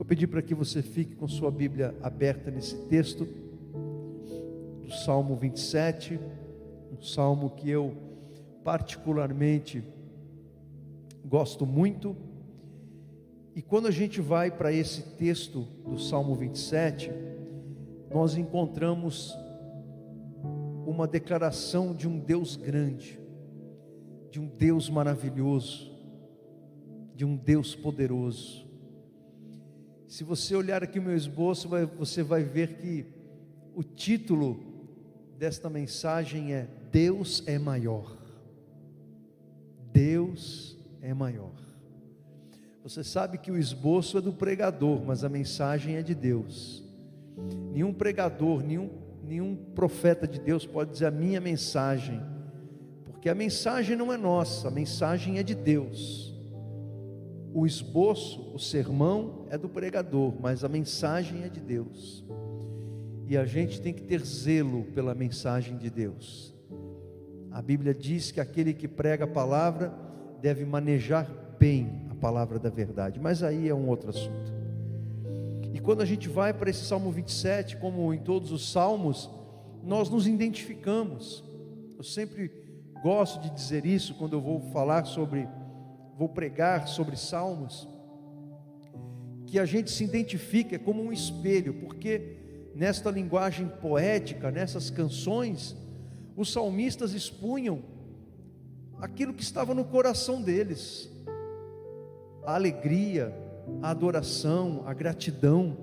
Vou pedir para que você fique com sua Bíblia aberta nesse texto do Salmo 27, um salmo que eu particularmente gosto muito. E quando a gente vai para esse texto do Salmo 27, nós encontramos uma declaração de um Deus grande, de um Deus maravilhoso, de um Deus poderoso. Se você olhar aqui o meu esboço, você vai ver que o título desta mensagem é Deus é maior. Deus é maior. Você sabe que o esboço é do pregador, mas a mensagem é de Deus. Nenhum pregador, nenhum profeta de Deus pode dizer a minha mensagem, porque a mensagem não é nossa, a mensagem é de Deus. O esboço, o sermão é do pregador, mas a mensagem é de Deus. E a gente tem que ter zelo pela mensagem de Deus. A Bíblia diz que aquele que prega a palavra deve manejar bem a palavra da verdade, mas aí é um outro assunto. E quando a gente vai para esse Salmo 27, como em todos os salmos, nós nos identificamos. Eu sempre gosto de dizer isso quando eu vou pregar sobre salmos, que a gente se identifica como um espelho, porque nesta linguagem poética, nessas canções, os salmistas expunham aquilo que estava no coração deles, a alegria, a adoração, a gratidão,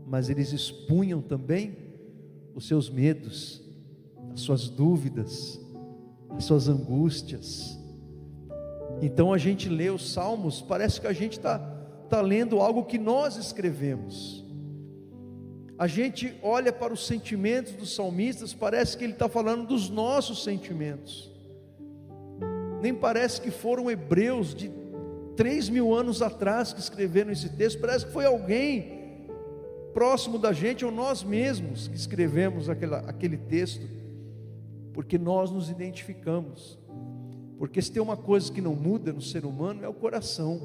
mas eles expunham também os seus medos, as suas dúvidas, as suas angústias. Então a gente lê os salmos, parece que a gente está lendo algo que nós escrevemos. A gente olha para os sentimentos dos salmistas, parece que ele está falando dos nossos sentimentos. Nem parece que foram hebreus de 3.000 anos atrás que escreveram esse texto, parece que foi alguém próximo da gente, ou nós mesmos que escrevemos aquele texto, porque nós nos identificamos. Porque se tem uma coisa que não muda no ser humano é o coração,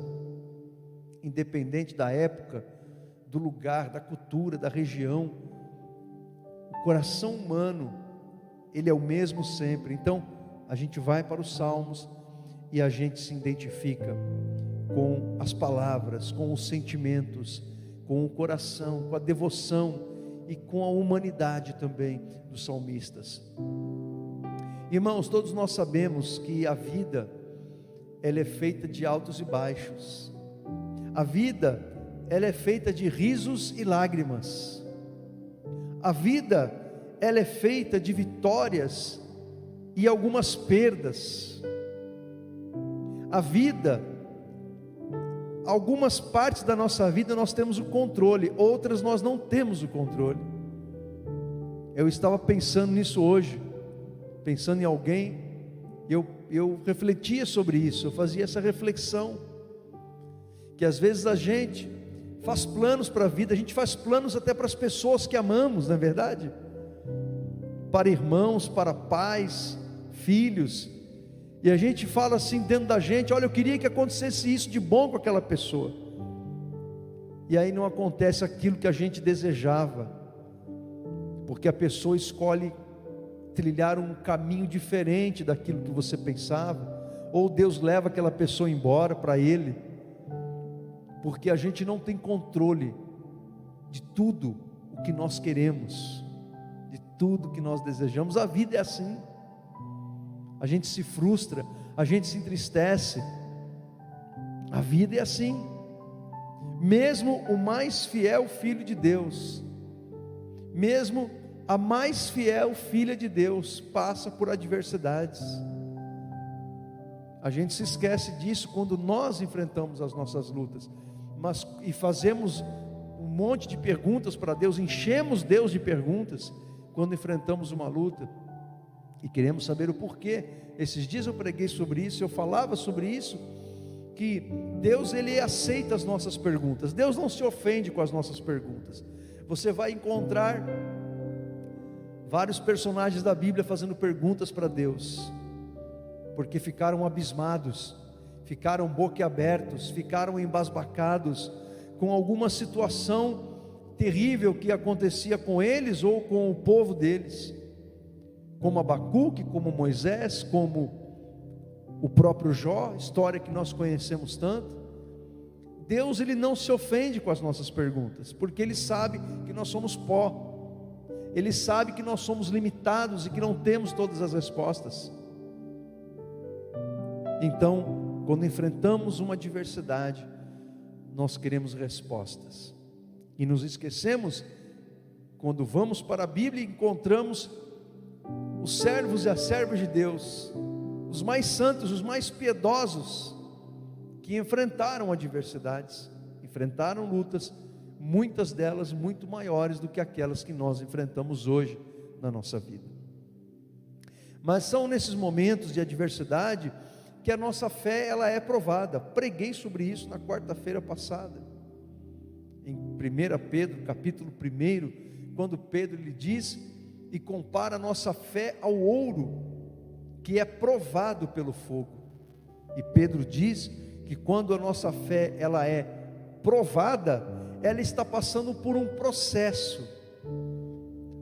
independente da época, do lugar, da cultura, da região. O coração humano, ele é o mesmo sempre. Então a gente vai para os salmos e a gente se identifica com as palavras, com os sentimentos, com o coração, com a devoção e com a humanidade também dos salmistas. Irmãos, todos nós sabemos que a vida, ela é feita de altos e baixos. A vida, ela é feita de risos e lágrimas. A vida, ela é feita de vitórias e algumas perdas. A vida, algumas partes da nossa vida nós temos o controle, outras nós não temos o controle. Eu estava pensando nisso hoje, pensando em alguém, eu refletia sobre isso, eu fazia essa reflexão, que às vezes a gente faz planos para a vida, a gente faz planos até para as pessoas que amamos, não é verdade? Para irmãos, para pais, filhos, e a gente fala assim dentro da gente, olha, eu queria que acontecesse isso de bom com aquela pessoa, e aí não acontece aquilo que a gente desejava, porque a pessoa escolhe trilhar um caminho diferente daquilo que você pensava, ou Deus leva aquela pessoa embora para Ele, porque a gente não tem controle de tudo o que nós queremos, de tudo que nós desejamos. A vida é assim, a gente se frustra, a gente se entristece, a vida é assim. Mesmo o mais fiel filho de Deus, mesmo a mais fiel filha de Deus, passa por adversidades. A gente se esquece disso quando nós enfrentamos as nossas lutas, e fazemos um monte de perguntas para Deus, enchemos Deus de perguntas quando enfrentamos uma luta e queremos saber o porquê. Esses dias eu preguei sobre isso, eu falava sobre isso, que Deus, Ele aceita as nossas perguntas, Deus não se ofende com as nossas perguntas. Você vai encontrar vários personagens da Bíblia fazendo perguntas para Deus, porque ficaram abismados, ficaram boquiabertos, ficaram embasbacados com alguma situação terrível que acontecia com eles ou com o povo deles, como Abacuque, como Moisés, como o próprio Jó, história que nós conhecemos tanto. Deus, ele não se ofende com as nossas perguntas, porque ele sabe que nós somos pó, ele sabe que nós somos limitados e que não temos todas as respostas. Então, quando enfrentamos uma adversidade, nós queremos respostas, e nos esquecemos, quando vamos para a Bíblia e encontramos os servos e as servas de Deus, os mais santos, os mais piedosos, que enfrentaram adversidades, enfrentaram lutas, muitas delas muito maiores do que aquelas que nós enfrentamos hoje na nossa vida. Mas são nesses momentos de adversidade que a nossa fé, ela é provada. Preguei sobre isso na quarta-feira passada, em 1 Pedro, capítulo 1, quando Pedro lhe diz e compara a nossa fé ao ouro, que é provado pelo fogo. E Pedro diz que quando a nossa fé, ela é provada, ela está passando por um processo,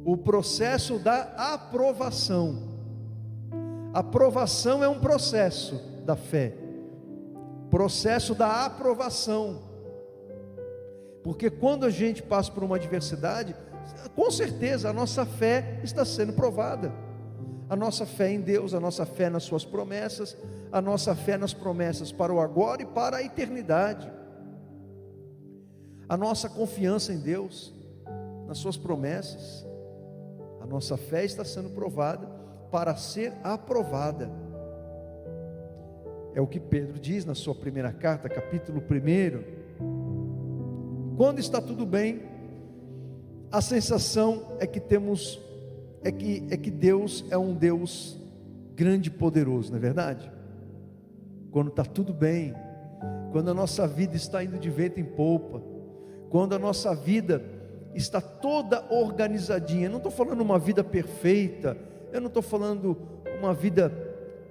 o processo da aprovação. A aprovação é um processo da fé, processo da aprovação, porque quando a gente passa por uma adversidade, com certeza a nossa fé está sendo provada, a nossa fé em Deus, a nossa fé nas suas promessas, a nossa fé nas promessas para o agora e para a eternidade, a nossa confiança em Deus, nas suas promessas, a nossa fé está sendo provada para ser aprovada. É o que Pedro diz na sua primeira carta, capítulo 1. Quando está tudo bem, a sensação é que temos, é que Deus é um Deus grande e poderoso, não é verdade? Quando está tudo bem, quando a nossa vida está indo de vento em popa, quando a nossa vida está toda organizadinha, não estou falando uma vida perfeita, eu não estou falando uma vida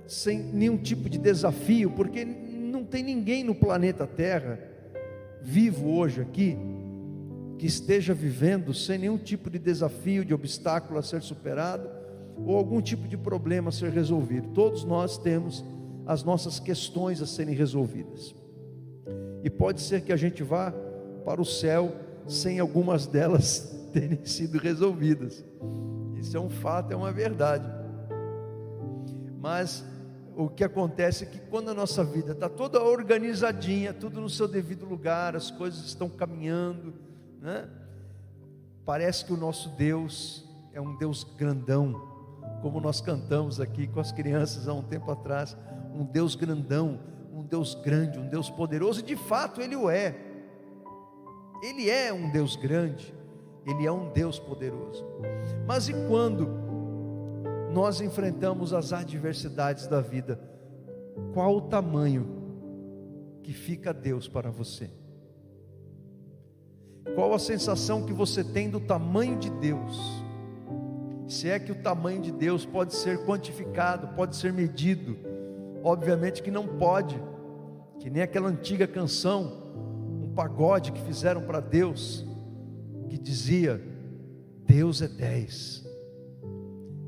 sem nenhum tipo de desafio, porque não tem ninguém no planeta Terra, vivo hoje aqui, que esteja vivendo sem nenhum tipo de desafio, de obstáculo a ser superado, ou algum tipo de problema a ser resolvido. Todos nós temos as nossas questões a serem resolvidas, e pode ser que a gente vá para o céu sem algumas delas terem sido resolvidas. Isso é um fato, é uma verdade. Mas o que acontece é que quando a nossa vida está toda organizadinha, tudo no seu devido lugar, as coisas estão caminhando, né? Parece que o nosso Deus é um Deus grandão, como nós cantamos aqui com as crianças há um tempo atrás, um Deus grandão, um Deus grande, um Deus poderoso, e de fato Ele o é. Ele é um Deus grande, Ele é um Deus poderoso. Mas e quando nós enfrentamos as adversidades da vida, qual o tamanho que fica Deus para você? Qual a sensação que você tem do tamanho de Deus? Se é que o tamanho de Deus pode ser quantificado, pode ser medido? Obviamente que não pode, que nem aquela antiga canção, um pagode que fizeram para Deus, que dizia: Deus é 10.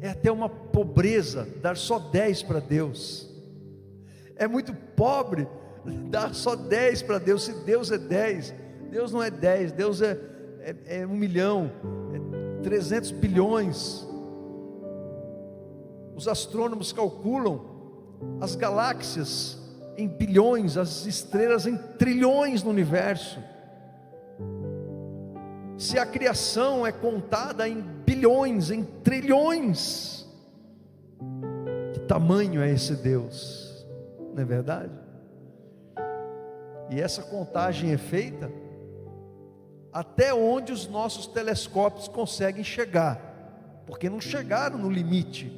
É até uma pobreza dar só 10 para Deus. É muito pobre dar só 10 para Deus. Se Deus é 10, Deus não é 10, Deus é 1 milhão, é 300 bilhões. Os astrônomos calculam as galáxias em bilhões, as estrelas em trilhões no universo. Se a criação é contada em bilhões, em trilhões, que tamanho é esse Deus, não é verdade? E essa contagem é feita até onde os nossos telescópios conseguem chegar, porque não chegaram no limite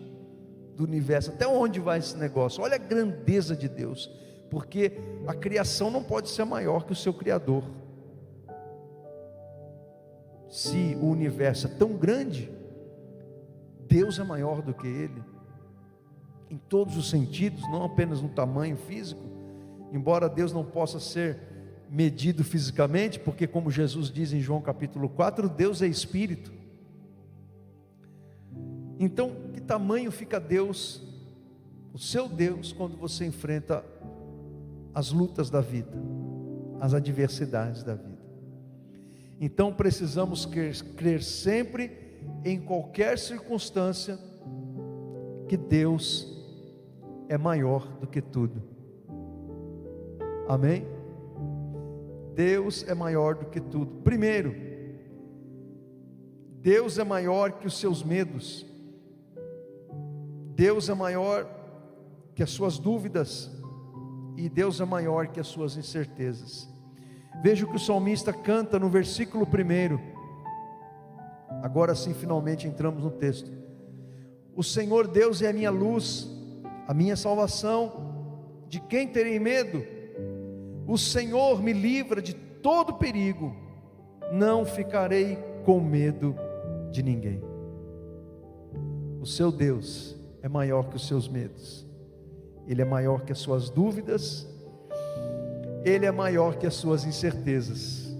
do universo. Até onde vai esse negócio? Olha a grandeza de Deus, porque a criação não pode ser maior que o seu Criador. Se o universo é tão grande, Deus é maior do que ele, em todos os sentidos, não apenas no tamanho físico. Embora Deus não possa ser medido fisicamente, porque como Jesus diz em João capítulo 4, Deus é espírito. Então, que tamanho fica Deus, o seu Deus, quando você enfrenta as lutas da vida, as adversidades da vida? Então precisamos crer sempre, em qualquer circunstância, que Deus é maior do que tudo. Amém? Deus é maior do que tudo. Primeiro, Deus é maior que os seus medos. Deus é maior que as suas dúvidas. E Deus é maior que as suas incertezas. Veja o que o salmista canta no versículo 1. Agora sim, finalmente entramos no texto. O Senhor Deus é a minha luz, a minha salvação. De quem terei medo? O Senhor me livra de todo perigo. Não ficarei com medo de ninguém. O seu Deus é maior que os seus medos. Ele é maior que as suas dúvidas. Ele é maior que as suas incertezas.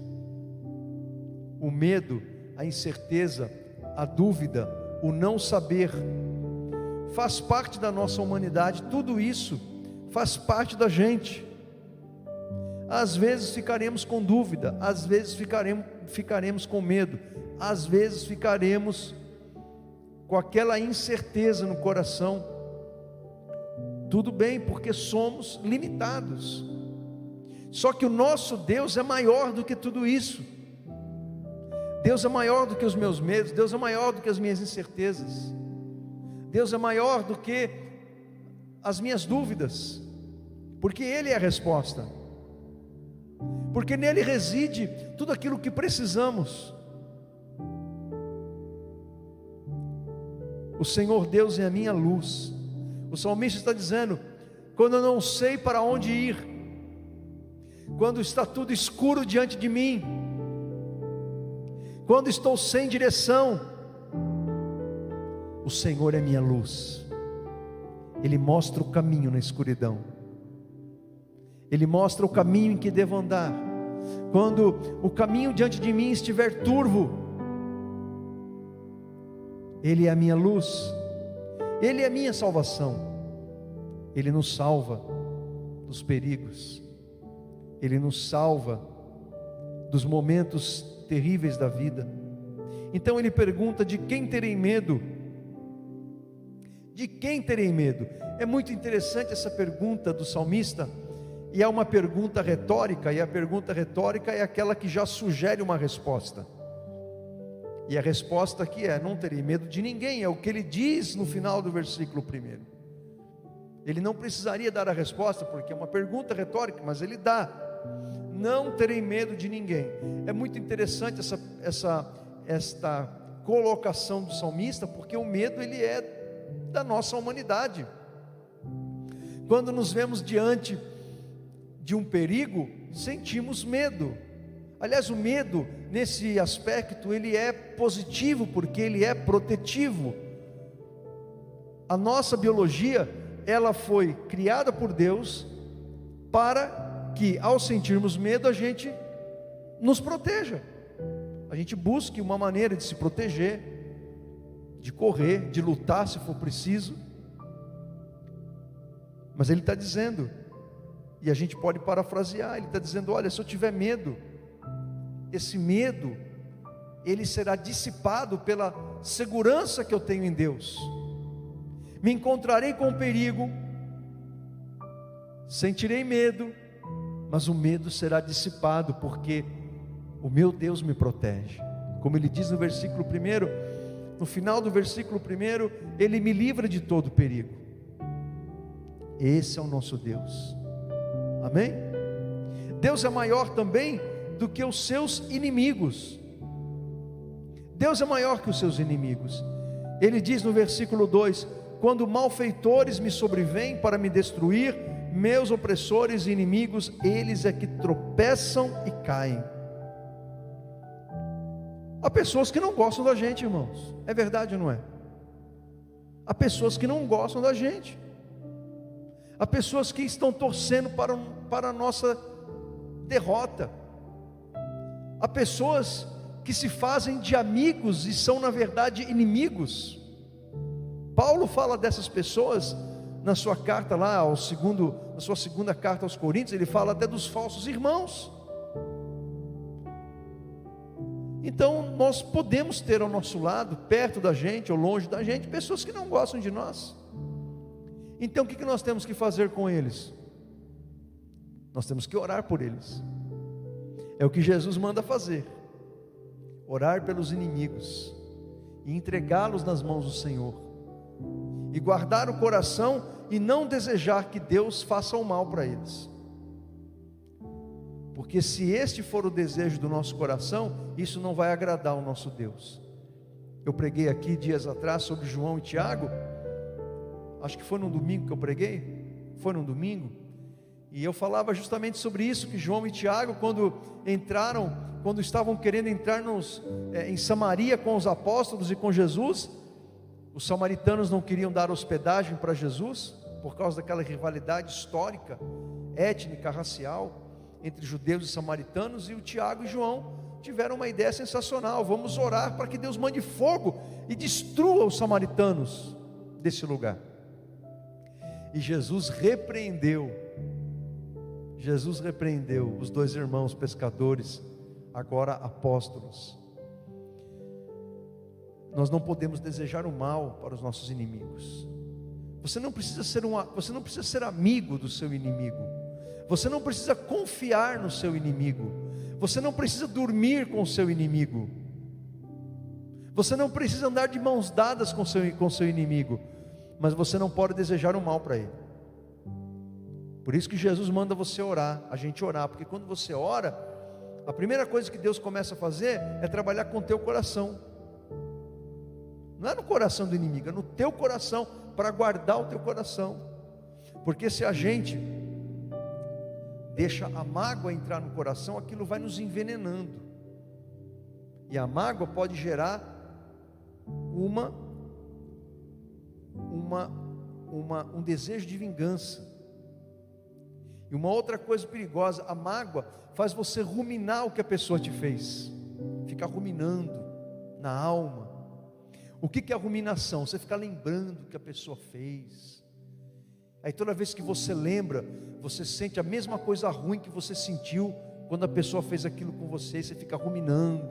O medo, a incerteza, a dúvida, o não saber, faz parte da nossa humanidade. Tudo isso faz parte da gente. Às vezes ficaremos com dúvida, às vezes ficaremos com medo, às vezes ficaremos com aquela incerteza no coração. Tudo bem, porque somos limitados. Só que o nosso Deus é maior do que tudo isso. Deus é maior do que os meus medos. Deus é maior do que as minhas incertezas. Deus é maior do que as minhas dúvidas, porque Ele é a resposta, porque nele reside tudo aquilo que precisamos. O Senhor Deus é a minha luz. O salmista está dizendo: quando eu não sei para onde ir, quando está tudo escuro diante de mim, quando estou sem direção, o Senhor é minha luz. Ele mostra o caminho na escuridão. Ele mostra o caminho em que devo andar. Quando o caminho diante de mim estiver turvo, Ele é a minha luz. Ele é a minha salvação. Ele nos salva dos perigos. Ele nos salva dos momentos terríveis da vida. Então ele pergunta: de quem terei medo? De quem terei medo? É muito interessante essa pergunta do salmista, e é uma pergunta retórica, e a pergunta retórica é aquela que já sugere uma resposta. E a resposta aqui é: não terei medo de ninguém. É o que ele diz no final do versículo 1. Ele não precisaria dar a resposta, porque é uma pergunta retórica, mas ele dá: não terei medo de ninguém. É muito interessante esta colocação do salmista, porque o medo ele é da nossa humanidade. Quando nos vemos diante de um perigo, sentimos medo. Aliás, o medo, nesse aspecto, ele é positivo, porque ele é protetivo. A nossa biologia, ela foi criada por Deus para que, ao sentirmos medo, a gente nos proteja. A gente busque uma maneira de se proteger, de correr, de lutar se for preciso. Mas ele está dizendo, e a gente pode parafrasear, ele está dizendo: olha, se eu tiver medo, esse medo, ele será dissipado pela segurança que eu tenho em Deus. Me encontrarei com o perigo, sentirei medo, mas o medo será dissipado, porque o meu Deus me protege. Como ele diz no versículo 1, no final do versículo 1, Ele me livra de todo perigo. Esse é o nosso Deus. Amém? Deus é maior também do que os seus inimigos. Deus é maior que os seus inimigos. Ele diz no versículo 2: quando malfeitores me sobrevêm para me destruir, meus opressores e inimigos, eles é que tropeçam e caem. Há pessoas que não gostam da gente, irmãos. É verdade ou não é? Há pessoas que não gostam da gente. Há pessoas que estão torcendo para a nossa derrota. Há pessoas que se fazem de amigos e são na verdade inimigos. Paulo fala dessas pessoas na sua carta lá, na sua segunda carta aos Coríntios, ele fala até dos falsos irmãos. Então nós podemos ter ao nosso lado, perto da gente ou longe da gente, pessoas que não gostam de nós. Então o que nós temos que fazer com eles? Nós temos que orar por eles. É o que Jesus manda fazer: orar pelos inimigos e entregá-los nas mãos do Senhor, e guardar o coração e não desejar que Deus faça o mal para eles, porque se este for o desejo do nosso coração, isso não vai agradar ao nosso Deus. Eu preguei aqui dias atrás sobre João e Tiago, acho que foi num domingo que eu preguei, e eu falava justamente sobre isso, que João e Tiago, quando estavam querendo entrar em Samaria com os apóstolos e com Jesus, os samaritanos não queriam dar hospedagem para Jesus, por causa daquela rivalidade histórica, étnica, racial, entre judeus e samaritanos. E o Tiago e João tiveram uma ideia sensacional: vamos orar para que Deus mande fogo e destrua os samaritanos desse lugar. E Jesus repreendeu os dois irmãos pescadores, agora apóstolos. Nós não podemos desejar o mal para os nossos inimigos. Você não precisa ser amigo do seu inimigo. Você não precisa confiar no seu inimigo. Você não precisa dormir com o seu inimigo. Você não precisa andar de mãos dadas com o seu inimigo. Mas você não pode desejar o mal para ele. Por isso que Jesus manda você orar, a gente orar, porque quando você ora, a primeira coisa que Deus começa a fazer é trabalhar com o teu coração. Não é no coração do inimigo, é no teu coração, para guardar o teu coração. Porque se a gente deixa a mágoa entrar no coração, aquilo vai nos envenenando, e a mágoa pode gerar um desejo de vingança. E uma outra coisa perigosa: a mágoa faz você ruminar o que a pessoa te fez, ficar ruminando na alma. O que é a ruminação? Você fica lembrando o que a pessoa fez. Aí toda vez que você lembra, você sente a mesma coisa ruim que você sentiu quando a pessoa fez aquilo com você. Você fica ruminando,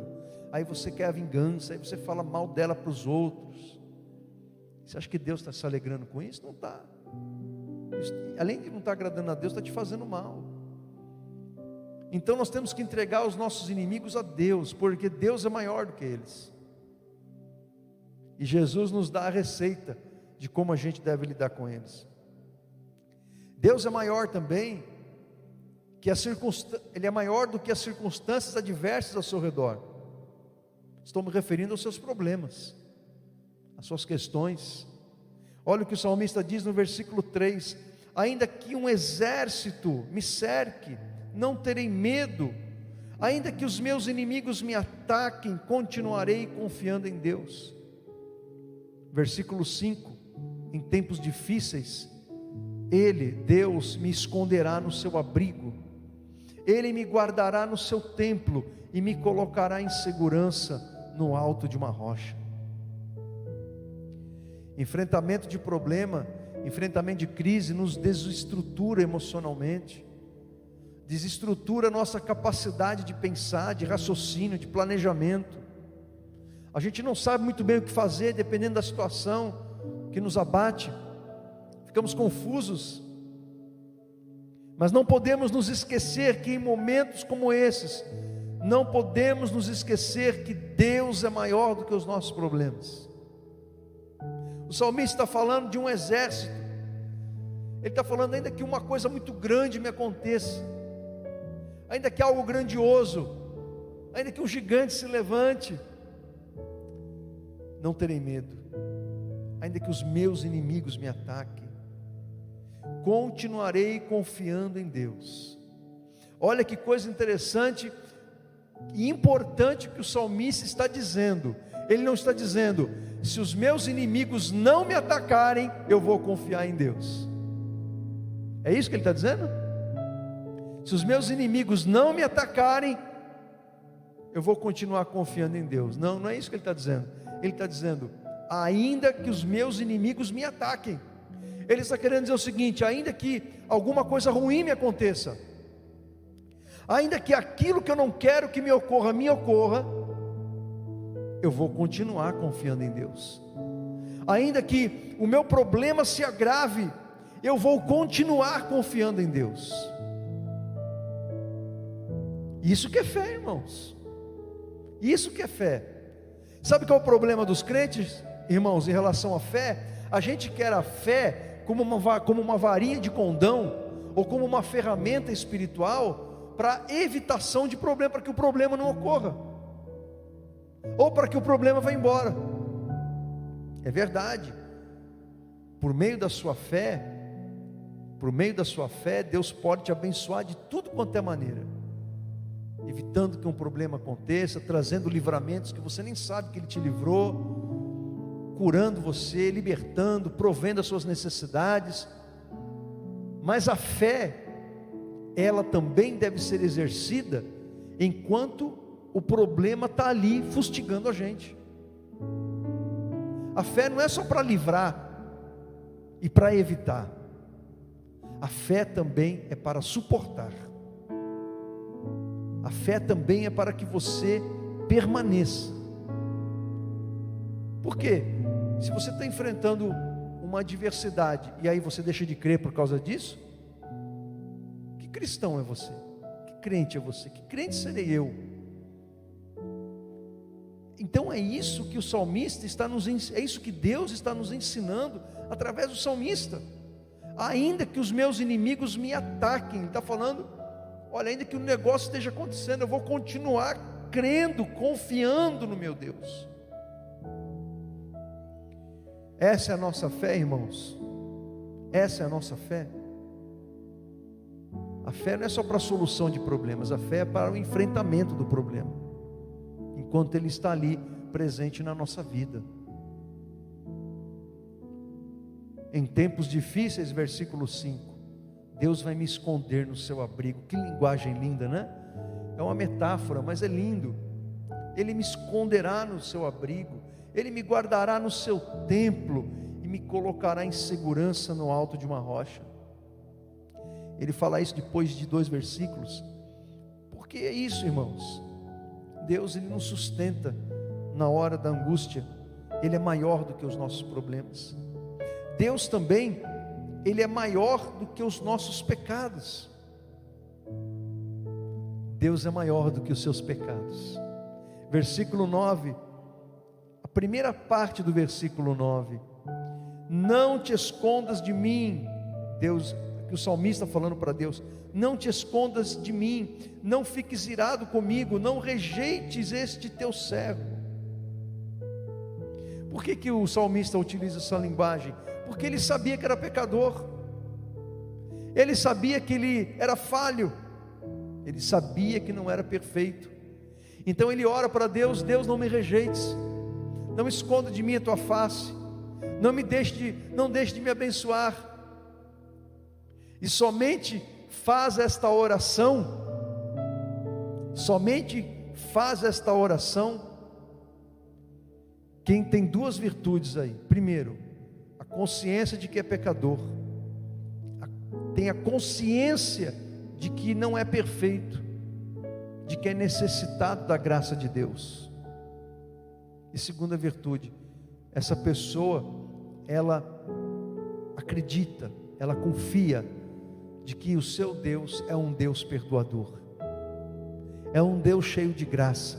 aí você quer a vingança, aí você fala mal dela para os outros. Você acha que Deus está se alegrando com isso? Não está. Além de não estar agradando a Deus, está te fazendo mal. Então nós temos que entregar os nossos inimigos a Deus, porque Deus é maior do que eles. E Jesus nos dá a receita de como a gente deve lidar com eles. Deus é maior também Ele é maior do que as circunstâncias adversas ao seu redor. Estou me referindo aos seus problemas, às suas questões. Olha o que o salmista diz no versículo 3: ainda que um exército me cerque, não terei medo. Ainda que os meus inimigos me ataquem, continuarei confiando em Deus. Versículo 5: em tempos difíceis, Deus, me esconderá no seu abrigo, Ele me guardará no seu templo e me colocará em segurança no alto de uma rocha. Enfrentamento de problema, enfrentamento de crise nos desestrutura emocionalmente, desestrutura a nossa capacidade de pensar, de raciocínio, de planejamento. A gente não sabe muito bem o que fazer dependendo da situação que nos abate, ficamos confusos. Mas não podemos nos esquecer que em momentos como esses, não podemos nos esquecer que Deus é maior do que os nossos problemas. O salmista está falando de um exército. Ele está falando: ainda que uma coisa muito grande me aconteça, ainda que algo grandioso, ainda que um gigante se levante, não terei medo. Ainda que os meus inimigos me ataquem, continuarei confiando em Deus. Olha que coisa interessante e importante que o salmista está dizendo. Ele não está dizendo: se os meus inimigos não me atacarem, eu vou confiar em Deus. É isso que ele está dizendo? Se os meus inimigos não me atacarem, eu vou continuar confiando em Deus. Não, não é isso que ele está dizendo. Ele está dizendo, ainda que os meus inimigos me ataquem. Ele está querendo dizer o seguinte: ainda que alguma coisa ruim me aconteça, ainda que aquilo que eu não quero que me ocorra, eu vou continuar confiando em Deus. Ainda que o meu problema se agrave, eu vou continuar confiando em Deus. Isso que é fé, irmãos. Isso que é fé. Sabe qual é o problema dos crentes, irmãos, em relação à fé? A gente quer a fé como uma varinha de condão, ou como uma ferramenta espiritual para evitação de problema, para que o problema não ocorra, ou para que o problema vá embora. É verdade. Por meio da sua fé, Deus pode te abençoar de tudo quanto é maneira, evitando que um problema aconteça, trazendo livramentos que você nem sabe que Ele te livrou, curando você, libertando, provendo as suas necessidades. Mas a fé, ela também deve ser exercida enquanto o problema está ali fustigando a gente. A fé não é só para livrar e para evitar. A fé também é para suportar. A fé também é para que você permaneça. Por quê? Se você está enfrentando uma adversidade e aí você deixa de crer por causa disso, que cristão é você? Que crente é você? Que crente serei eu? Então é isso que o salmista é isso que Deus está nos ensinando através do salmista. Ainda que os meus inimigos me ataquem, ele está falando, olha, ainda que o negócio esteja acontecendo, eu vou continuar crendo, confiando no meu Deus. Essa é a nossa fé, irmãos. Essa é a nossa fé. A fé não é só para a solução de problemas, a fé é para o enfrentamento do problema, enquanto ele está ali presente na nossa vida. Em tempos difíceis, versículo 5, Deus vai me esconder no seu abrigo. Que linguagem linda, né? É uma metáfora, mas é lindo. Ele me esconderá no seu abrigo, Ele me guardará no seu templo e me colocará em segurança no alto de uma rocha. Ele fala isso depois de 2 versículos. Porque é isso, irmãos. Deus, Ele nos sustenta na hora da angústia. Ele é maior do que os nossos problemas. Deus também, Ele é maior do que os nossos pecados. Deus é maior do que os seus pecados. Versículo 9, a primeira parte do versículo 9: não te escondas de mim. Deus, que o salmista falando para Deus, não te escondas de mim, não fiques irado comigo, não rejeites este teu servo. Por que o salmista utiliza essa linguagem? Porque ele sabia que era pecador, ele sabia que ele era falho, ele sabia que não era perfeito. Então ele ora para Deus: Deus, não me rejeites, não esconda de mim a tua face, não deixe de me abençoar. E somente faz esta oração quem tem 2 virtudes aí. Primeiro, a consciência de que é pecador, tem a consciência de que não é perfeito, de que é necessitado da graça de Deus. E segunda virtude, essa pessoa, ela acredita, ela confia de que o seu Deus é um Deus perdoador, é um Deus cheio de graça,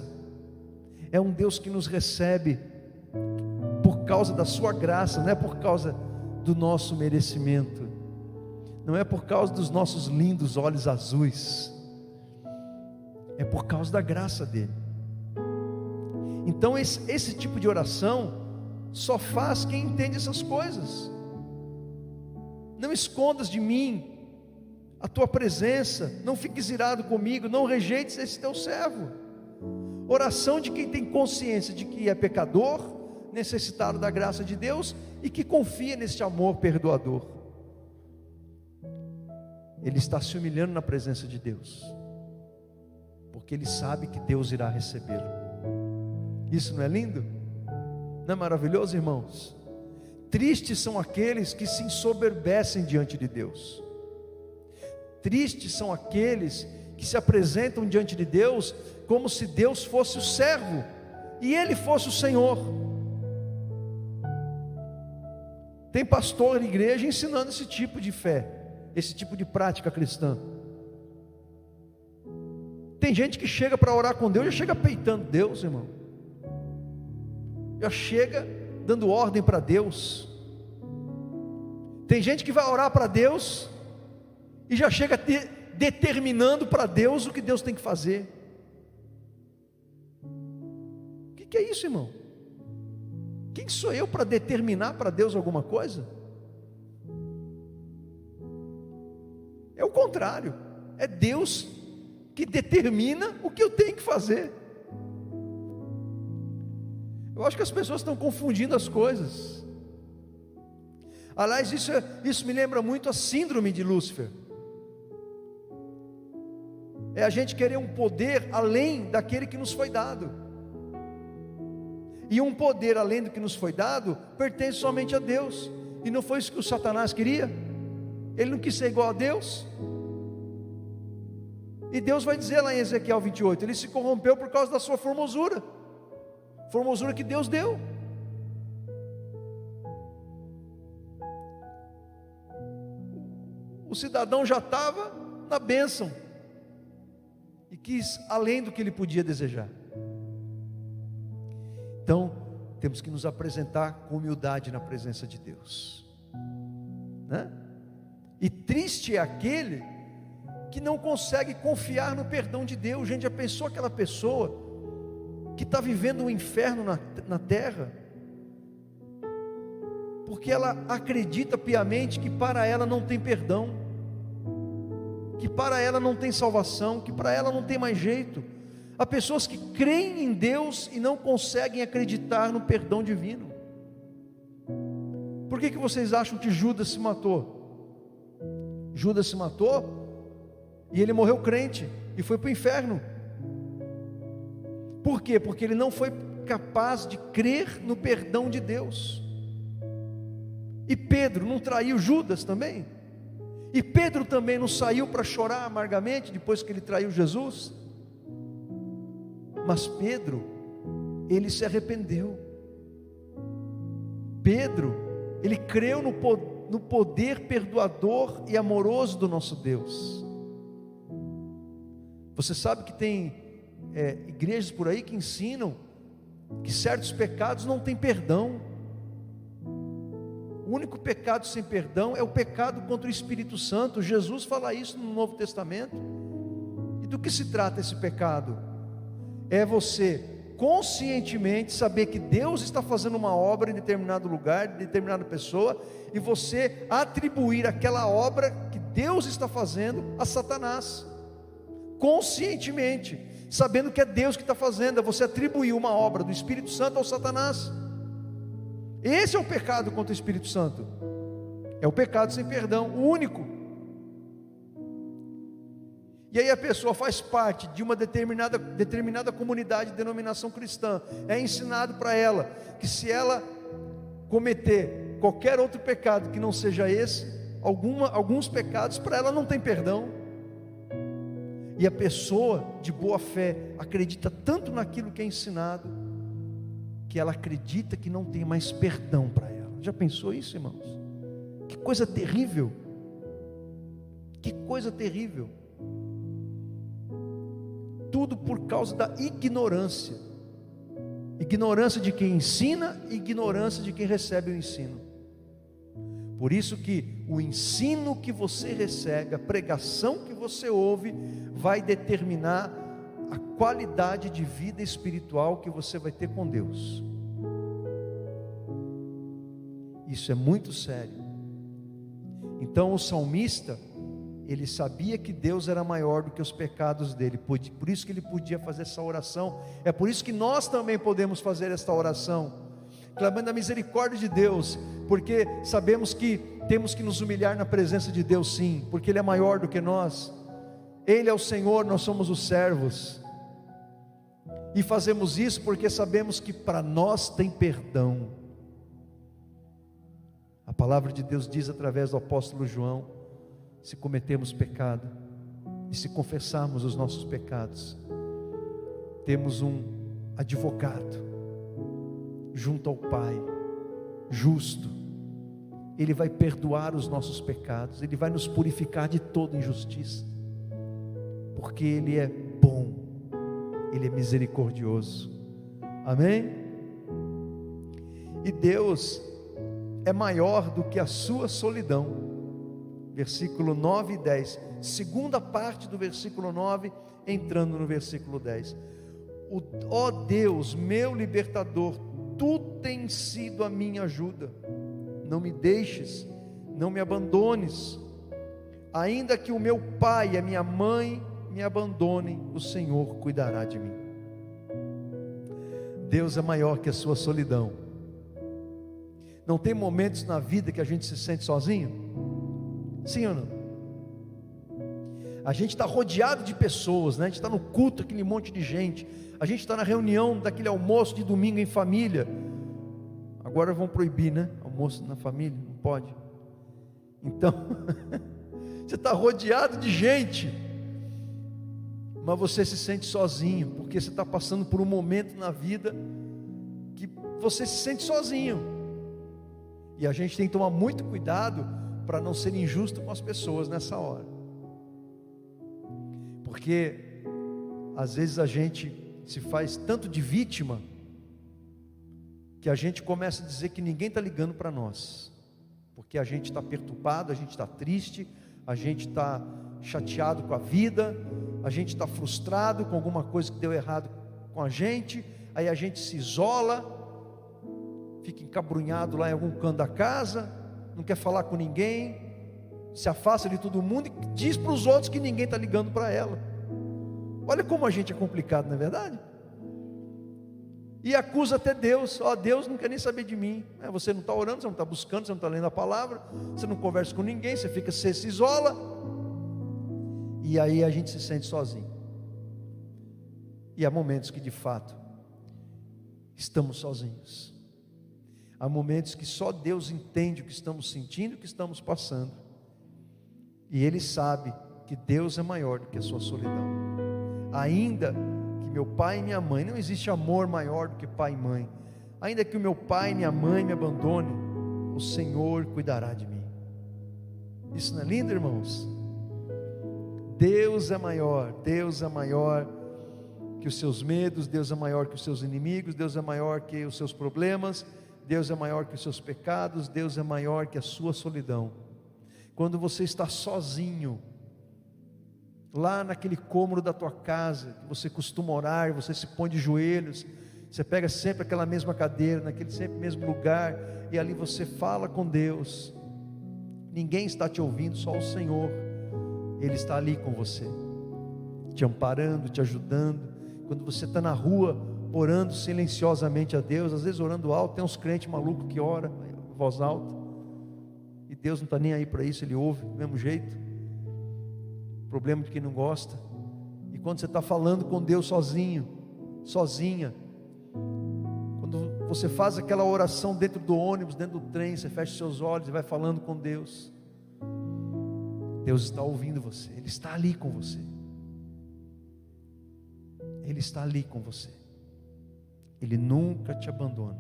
é um Deus que nos recebe por causa da sua graça, não é por causa do nosso merecimento, não é por causa dos nossos lindos olhos azuis, é por causa da graça dele. Então esse tipo de oração só faz quem entende essas coisas. Não escondas de mim a tua presença, não fiques irado comigo, não rejeites esse teu servo. Oração de quem tem consciência de que é pecador, necessitado da graça de Deus e que confia neste amor perdoador. ele está se humilhando na presença de Deus, porque ele sabe que Deus irá recebê-lo. Isso não é lindo? Não é maravilhoso, irmãos? Tristes são aqueles que se ensoberbecem diante de Deus. Tristes são aqueles que se apresentam diante de Deus como se Deus fosse o servo e Ele fosse o Senhor. Tem pastor na igreja ensinando esse tipo de fé, esse tipo de prática cristã. Tem gente que chega para orar com Deus, já chega peitando Deus, irmão, já chega dando ordem para Deus. Tem gente que vai orar para Deus e já chega determinando para Deus o que Deus tem que fazer. O que é isso, irmão? Quem sou eu para determinar para Deus alguma coisa? É o contrário, é Deus que determina o que eu tenho que fazer. Eu acho que as pessoas estão confundindo as coisas. Aliás, isso me lembra muito a síndrome de Lúcifer. É a gente querer um poder além daquele que nos foi dado. E um poder além do que nos foi dado pertence somente a Deus. E não foi isso que o Satanás queria? Ele não quis ser igual a Deus. E Deus vai dizer lá em Ezequiel 28, ele se corrompeu por causa da sua formosura. Formosura que Deus deu. O cidadão já estava na bênção e quis além do que ele podia desejar. Então, temos que nos apresentar com humildade na presença de Deus, né? E triste é aquele que não consegue confiar no perdão de Deus. Gente, já pensou aquela pessoa que está vivendo um inferno na terra, porque ela acredita piamente que para ela não tem perdão, que para ela não tem salvação, que para ela não tem mais jeito. Há pessoas que creem em Deus e não conseguem acreditar no perdão divino. Por que vocês acham que Judas se matou? Judas se matou e ele morreu crente e foi para o inferno. Por quê? Porque ele não foi capaz de crer no perdão de Deus. E Pedro não traiu Judas também? E Pedro também não saiu para chorar amargamente depois que ele traiu Jesus? Mas Pedro, ele se arrependeu. Pedro, ele creu no poder perdoador e amoroso do nosso Deus. Você sabe que tem igrejas por aí que ensinam que certos pecados não têm perdão. O único pecado sem perdão é o pecado contra o Espírito Santo. Jesus fala isso no Novo Testamento. E do que se trata esse pecado? É você conscientemente saber que Deus está fazendo uma obra em determinado lugar, em determinada pessoa, e você atribuir aquela obra que Deus está fazendo a Satanás, conscientemente, sabendo que é Deus que está fazendo. É você atribuir uma obra do Espírito Santo ao Satanás. Esse é o pecado contra o Espírito Santo, é o pecado sem perdão, o único. E aí a pessoa faz parte de uma determinada comunidade de denominação cristã. É ensinado para ela que se ela cometer qualquer outro pecado que não seja esse, alguns pecados, para ela não tem perdão. E a pessoa de boa fé acredita tanto naquilo que é ensinado, que ela acredita que não tem mais perdão para ela. Já pensou isso, irmãos? Que coisa terrível. Que coisa terrível. Tudo por causa da ignorância. Ignorância de quem ensina, ignorância de quem recebe o ensino. Por isso que o ensino que você recebe, a pregação que você ouve, vai determinar a qualidade de vida espiritual que você vai ter com Deus. Isso é muito sério. Então o salmista, ele sabia que Deus era maior do que os pecados dele, por isso que ele podia fazer essa oração. É por isso que nós também podemos fazer esta oração, clamando a misericórdia de Deus, porque sabemos que temos que nos humilhar na presença de Deus, sim, porque Ele é maior do que nós. Ele é o Senhor, nós somos os servos, e fazemos isso porque sabemos que para nós tem perdão. A palavra de Deus diz através do apóstolo João: se cometemos pecado, e se confessarmos os nossos pecados, temos um advogado junto ao Pai, justo. Ele vai perdoar os nossos pecados, Ele vai nos purificar de toda injustiça, porque Ele é bom, Ele é misericordioso. Amém? E Deus é maior do que a sua solidão. Versículo 9 e 10, segunda parte do versículo 9, entrando no versículo 10. Ó Deus, meu libertador, Tu tens sido a minha ajuda. Não me deixes, não me abandones. Ainda que o meu pai e a minha mãe me abandonem, o Senhor cuidará de mim. Deus é maior que a sua solidão. Não tem momentos na vida que a gente se sente sozinho? Sim ou não? A gente está rodeado de pessoas, né? A gente está no culto, aquele monte de gente. A gente está na reunião daquele almoço de domingo em família. Agora vão proibir, né? Almoço na família, não pode. Então, você está rodeado de gente, mas você se sente sozinho, porque você está passando por um momento na vida que você se sente sozinho. E a gente tem que tomar muito cuidado para não ser injusto com as pessoas nessa hora, porque às vezes a gente se faz tanto de vítima, que a gente começa a dizer que ninguém está ligando para nós, porque a gente está perturbado, a gente está triste, a gente está chateado com a vida, a gente está frustrado com alguma coisa que deu errado com a gente, aí a gente se isola, fica encabrunhado lá em algum canto da casa, não quer falar com ninguém, se afasta de todo mundo e diz para os outros que ninguém está ligando para ela. Olha como a gente é complicado, não é verdade? E acusa até Deus: ó, Deus não quer nem saber de mim. Você não está orando, você não está buscando, você não está lendo a palavra, você não conversa com ninguém, você se isola, e aí a gente se sente sozinho. E há momentos que de fato estamos sozinhos. Há momentos que só Deus entende o que estamos sentindo, o que estamos passando, e Ele sabe que Deus é maior do que a sua solidão. Ainda que meu pai e minha mãe, não existe amor maior do que pai e mãe, ainda que o meu pai e minha mãe me abandonem, o Senhor cuidará de mim. Isso não é lindo, irmãos? Deus é maior que os seus medos, Deus é maior que os seus inimigos, Deus é maior que os seus problemas, Deus é maior que os seus pecados, Deus é maior que a sua solidão. Quando você está sozinho, lá naquele cômodo da tua casa, que você costuma orar, você se põe de joelhos, você pega sempre aquela mesma cadeira, naquele sempre mesmo lugar, e ali você fala com Deus. Ninguém está te ouvindo, só o Senhor. Ele está ali com você, te amparando, te ajudando. Quando você está na rua, orando silenciosamente a Deus, às vezes orando alto, tem uns crentes malucos que oram em voz alta, e Deus não está nem aí para isso, Ele ouve do mesmo jeito. Problema de quem não gosta. E quando você está falando com Deus sozinho, sozinha, quando você faz aquela oração dentro do ônibus, dentro do trem, você fecha seus olhos e vai falando com Deus, Deus está ouvindo você, Ele está ali com você, Ele está ali com você, Ele nunca te abandona,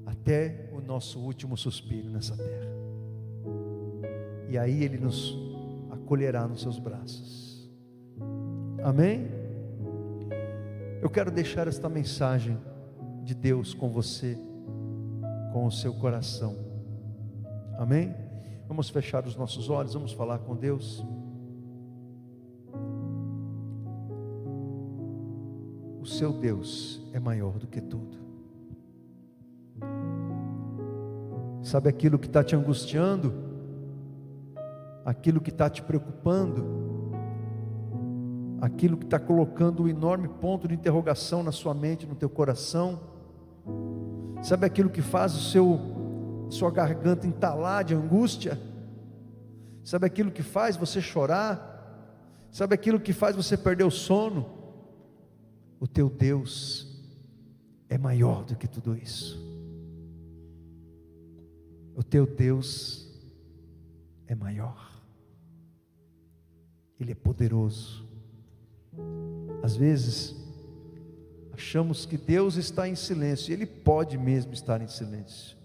até o nosso último suspiro nessa terra, e aí Ele nos acolherá nos seus braços. Amém? Eu quero deixar esta mensagem de Deus com você, com o seu coração. Amém? Vamos fechar os nossos olhos, vamos falar com Deus. O seu Deus é maior do que tudo. Sabe aquilo que está te angustiando? Aquilo que está te preocupando? Aquilo que está colocando um enorme ponto de interrogação na sua mente, no teu coração? Sabe aquilo que faz sua garganta entalar de angústia? Sabe aquilo que faz você chorar? Sabe aquilo que faz você perder o sono? O teu Deus é maior do que tudo isso. O teu Deus é maior. Ele é poderoso. Às vezes achamos que Deus está em silêncio, e Ele pode mesmo estar em silêncio.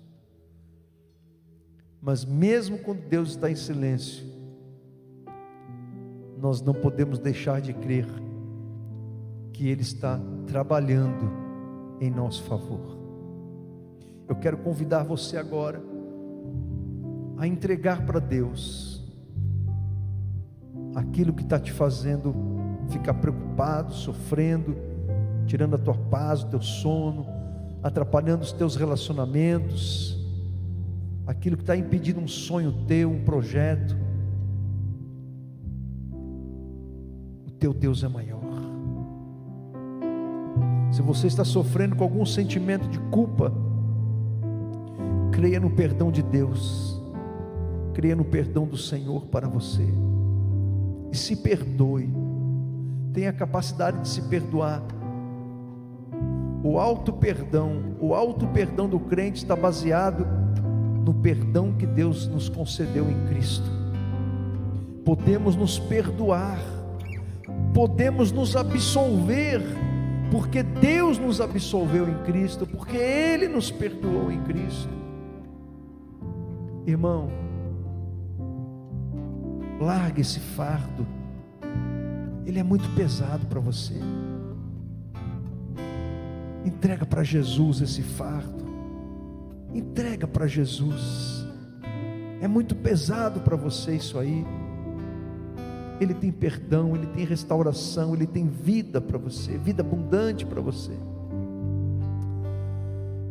Mas mesmo quando Deus está em silêncio, nós não podemos deixar de crer que Ele está trabalhando em nosso favor. Eu quero convidar você agora a entregar para Deus aquilo que está te fazendo ficar preocupado, sofrendo, tirando a tua paz, o teu sono, atrapalhando os teus relacionamentos, aquilo que está impedindo um sonho teu, um projeto. O teu Deus é maior. Se você está sofrendo com algum sentimento de culpa, creia no perdão de Deus, creia no perdão do Senhor para você, e se perdoe. Tenha a capacidade de se perdoar. O auto perdão do crente está baseado no perdão que Deus nos concedeu em Cristo. Podemos nos perdoar, podemos nos absolver, porque Deus nos absolveu em Cristo, porque Ele nos perdoou em Cristo. Irmão, larga esse fardo, ele é muito pesado para você. Entrega para Jesus esse fardo, entrega para Jesus. É muito pesado para você isso aí. Ele tem perdão, Ele tem restauração, Ele tem vida para você, vida abundante para você.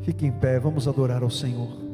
Fique em pé, vamos adorar ao Senhor.